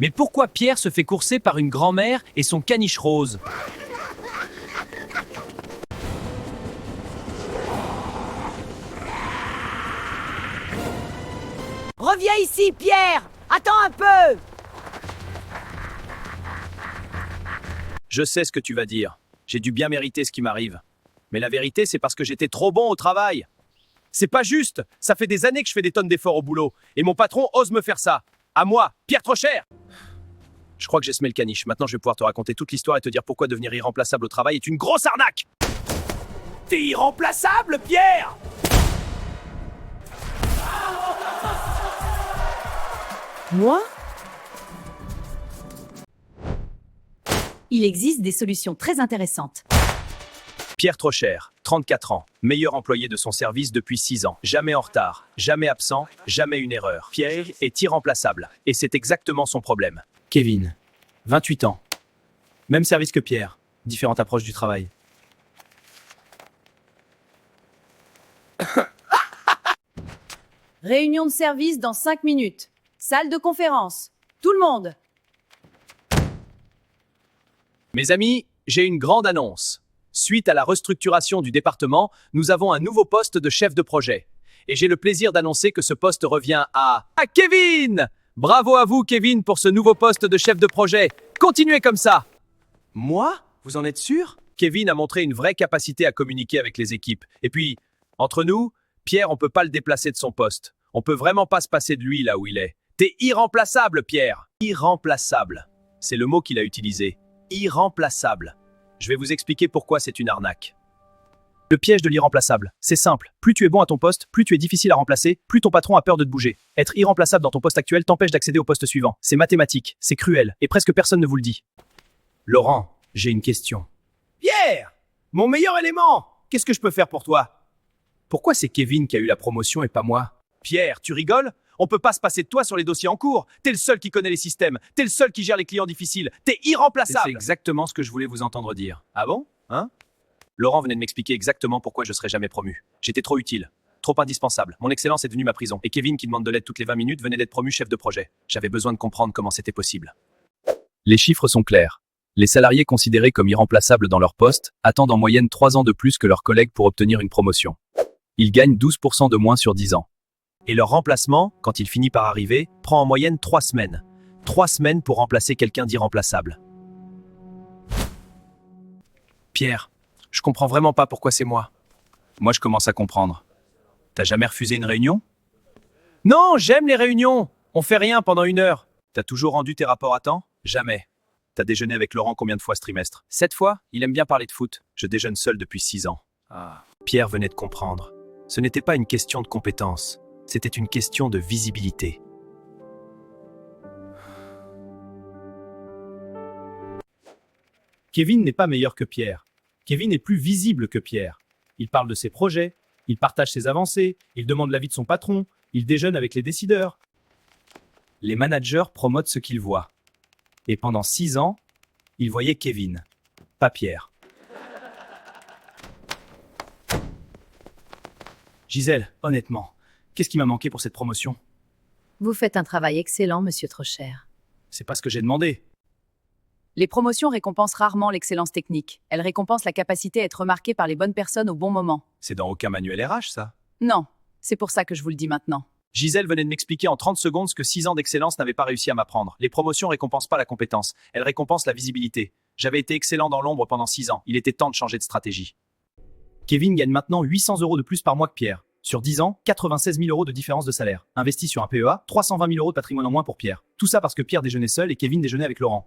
Mais pourquoi Pierre se fait courser par une grand-mère et son caniche rose? Reviens ici, Pierre! Attends un peu! Je sais ce que tu vas dire. J'ai dû bien mériter ce qui m'arrive. Mais la vérité, c'est parce que j'étais trop bon au travail. C'est pas juste. Ça fait des années que je fais des tonnes d'efforts au boulot. Et mon patron ose me faire ça. À moi, Pierre Trocher! Je crois que j'ai semé le caniche. Maintenant, je vais pouvoir te raconter toute l'histoire et te dire pourquoi devenir irremplaçable au travail est une grosse arnaque. T'es irremplaçable, Pierre! Moi? Il existe des solutions très intéressantes. Pierre Trocher, 34 ans, meilleur employé de son service depuis 6 ans. Jamais en retard, jamais absent, jamais une erreur. Pierre est irremplaçable. Et c'est exactement son problème. Kevin, 28 ans. Même service que Pierre. Différente approche du travail. Réunion de service dans 5 minutes. Salle de conférence. Tout le monde. Mes amis, j'ai une grande annonce. Suite à la restructuration du département, nous avons un nouveau poste de chef de projet. Et j'ai le plaisir d'annoncer que ce poste revient à Kevin! Bravo à vous, Kevin, pour ce nouveau poste de chef de projet. Continuez comme ça. Moi? Vous en êtes sûr? Kevin a montré une vraie capacité à communiquer avec les équipes. Et puis, entre nous, Pierre, on peut pas le déplacer de son poste. On peut vraiment pas se passer de lui là où il est. T'es irremplaçable, Pierre. Irremplaçable. C'est le mot qu'il a utilisé. Irremplaçable. Je vais vous expliquer pourquoi c'est une arnaque. Le piège de l'irremplaçable, c'est simple. Plus tu es bon à ton poste, plus tu es difficile à remplacer, plus ton patron a peur de te bouger. Être irremplaçable dans ton poste actuel t'empêche d'accéder au poste suivant. C'est mathématique, c'est cruel, et presque personne ne vous le dit. Laurent, j'ai une question. Pierre, mon meilleur élément, qu'est-ce que je peux faire pour toi? Pourquoi c'est Kevin qui a eu la promotion et pas moi? Pierre, tu rigoles? On peut pas se passer de toi sur les dossiers en cours. T'es le seul qui connaît les systèmes. T'es le seul qui gère les clients difficiles. T'es irremplaçable. C'est exactement ce que je voulais vous entendre dire. Ah bon? Hein? Laurent venait de m'expliquer exactement pourquoi je serais jamais promu. J'étais trop utile, trop indispensable. Mon excellence est devenue ma prison. Et Kevin, qui demande de l'aide toutes les 20 minutes, venait d'être promu chef de projet. J'avais besoin de comprendre comment c'était possible. Les chiffres sont clairs. Les salariés considérés comme irremplaçables dans leur poste attendent en moyenne 3 ans de plus que leurs collègues pour obtenir une promotion. Ils gagnent 12% de moins sur 10 ans. Et leur remplacement, quand il finit par arriver, prend en moyenne 3 semaines. 3 semaines pour remplacer quelqu'un d'irremplaçable. Pierre, je comprends vraiment pas pourquoi c'est moi. Moi, je commence à comprendre. T'as jamais refusé une réunion? Non, j'aime les réunions. On fait rien pendant 1 heure. T'as toujours rendu tes rapports à temps? Jamais. T'as déjeuné avec Laurent combien de fois ce trimestre? 7 fois? Il aime bien parler de foot. Je déjeune seul depuis 6 ans. Pierre venait de comprendre. Ce n'était pas une question de compétence. C'était une question de visibilité. Kevin n'est pas meilleur que Pierre. Kevin est plus visible que Pierre. Il parle de ses projets, il partage ses avancées, il demande l'avis de son patron, il déjeune avec les décideurs. Les managers promotent ce qu'ils voient. Et pendant 6 ans, ils voyaient Kevin, pas Pierre. Gisèle, honnêtement, qu'est-ce qui m'a manqué pour cette promotion? Vous faites un travail excellent, monsieur Trocher. C'est pas ce que j'ai demandé. Les promotions récompensent rarement l'excellence technique. Elles récompensent la capacité à être remarquée par les bonnes personnes au bon moment. C'est dans aucun manuel RH, ça. Non, c'est pour ça que je vous le dis maintenant. Gisèle venait de m'expliquer en 30 secondes ce que 6 ans d'excellence n'avaient pas réussi à m'apprendre. Les promotions récompensent pas la compétence, elles récompensent la visibilité. J'avais été excellent dans l'ombre pendant 6 ans. Il était temps de changer de stratégie. Kevin gagne maintenant 800 € de plus par mois que Pierre. Sur 10 ans, 96 000 € de différence de salaire. Investi sur un PEA, 320 000 € de patrimoine en moins pour Pierre. Tout ça parce que Pierre déjeunait seul et Kevin déjeunait avec Laurent.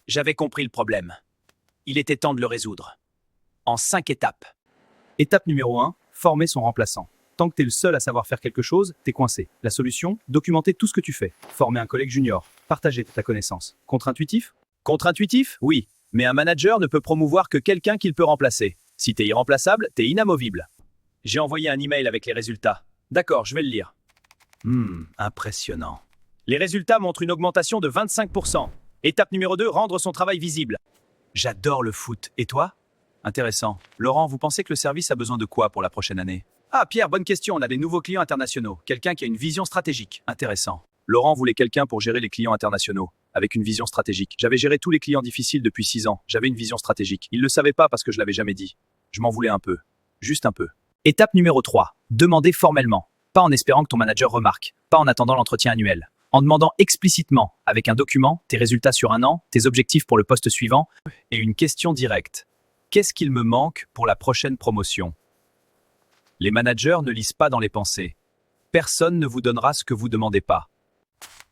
J'avais compris le problème. Il était temps de le résoudre. En 5 étapes. Étape numéro 1, former son remplaçant. Tant que t'es le seul à savoir faire quelque chose, t'es coincé. La solution, documenter tout ce que tu fais. Former un collègue junior. Partager ta connaissance. Contre-intuitif? Contre-intuitif? Oui. Mais un manager ne peut promouvoir que quelqu'un qu'il peut remplacer. Si t'es irremplaçable, t'es inamovible. J'ai envoyé un email avec les résultats. D'accord, je vais le lire. Impressionnant. Les résultats montrent une augmentation de 25%. Étape numéro 2, rendre son travail visible. J'adore le foot. Et toi? Intéressant. Laurent, vous pensez que le service a besoin de quoi pour la prochaine année? Ah, Pierre, bonne question. On a des nouveaux clients internationaux. Quelqu'un qui a une vision stratégique. Intéressant. Laurent voulait quelqu'un pour gérer les clients internationaux, avec une vision stratégique. J'avais géré tous les clients difficiles depuis 6 ans. J'avais une vision stratégique. Il ne le savait pas parce que je l'avais jamais dit. Je m'en voulais un peu. Juste un peu. Étape numéro 3. Demander formellement. Pas en espérant que ton manager remarque. Pas en attendant l'entretien annuel. En demandant explicitement, avec un document, tes résultats sur un an, tes objectifs pour le poste suivant, et une question directe. Qu'est-ce qu'il me manque pour la prochaine promotion? Les managers ne lisent pas dans les pensées. Personne ne vous donnera ce que vous demandez pas.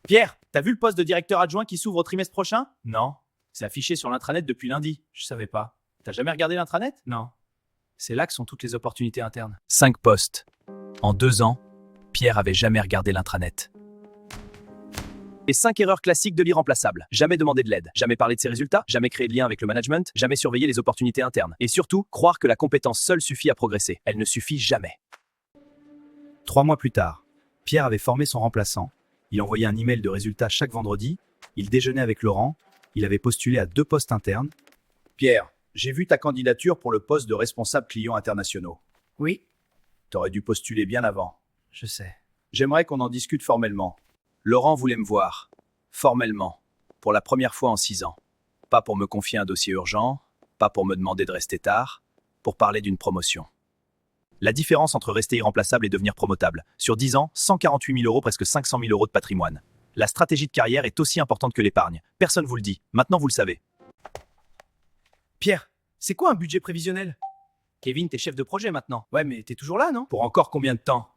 Pierre, t'as vu le poste de directeur adjoint qui s'ouvre au trimestre prochain? Non. C'est affiché sur l'intranet depuis lundi. Je savais pas. T'as jamais regardé l'intranet? Non. C'est là que sont toutes les opportunités internes. 5 postes. En 2 ans, Pierre avait jamais regardé l'intranet. Les 5 erreurs classiques de l'irremplaçable. Jamais demander de l'aide, jamais parler de ses résultats, jamais créer de lien avec le management, jamais surveiller les opportunités internes. Et surtout, croire que la compétence seule suffit à progresser. Elle ne suffit jamais. 3 mois plus tard, Pierre avait formé son remplaçant. Il envoyait un email de résultats chaque vendredi. Il déjeunait avec Laurent. Il avait postulé à 2 postes internes. Pierre, j'ai vu ta candidature pour le poste de responsable clients internationaux. Oui, T'aurais dû postuler bien avant. je sais. J'aimerais qu'on en discute formellement. Laurent voulait me voir. Formellement. Pour la première fois en 6 ans. Pas pour me confier un dossier urgent, pas pour me demander de rester tard, pour parler d'une promotion. La différence entre rester irremplaçable et devenir promotable. Sur 10 ans, 148 000 €, presque 500 000 € de patrimoine. La stratégie de carrière est aussi importante que l'épargne. Personne vous le dit. Maintenant, vous le savez. Pierre, c'est quoi un budget prévisionnel? Kevin, t'es chef de projet maintenant. Ouais, mais t'es toujours là, non? Pour encore combien de temps?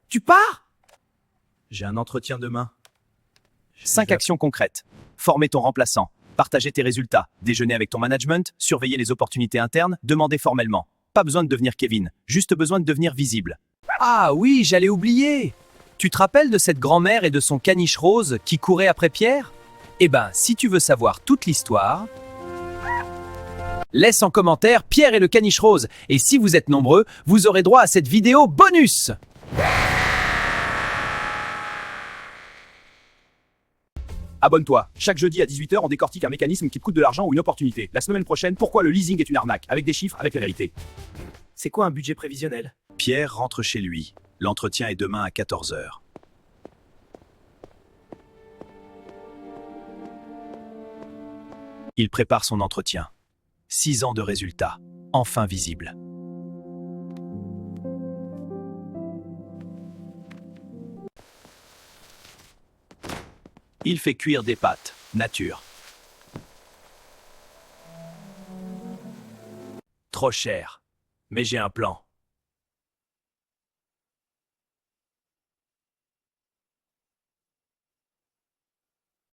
Tu pars? J'ai un entretien demain. 5 actions concrètes. Former ton remplaçant. Partager tes résultats. Déjeuner avec ton management. Surveiller les opportunités internes. Demander formellement. Pas besoin de devenir Kevin. Juste besoin de devenir visible. Ah oui, j'allais oublier. Tu te rappelles de cette grand-mère et de son caniche rose qui courait après Pierre? Eh ben, si tu veux savoir toute l'histoire, laisse en commentaire Pierre et le caniche rose. Et si vous êtes nombreux, vous aurez droit à cette vidéo bonus. Abonne-toi. Chaque jeudi à 18 h, on décortique un mécanisme qui te coûte de l'argent ou une opportunité. La semaine prochaine, pourquoi le leasing est une arnaque? Avec des chiffres, avec la vérité. C'est quoi un budget prévisionnel? Pierre rentre chez lui. L'entretien est demain à 14 h. Il prépare son entretien. 6 ans de résultats, enfin visibles. Il fait cuire des pâtes, nature. Trop cher, mais j'ai un plan.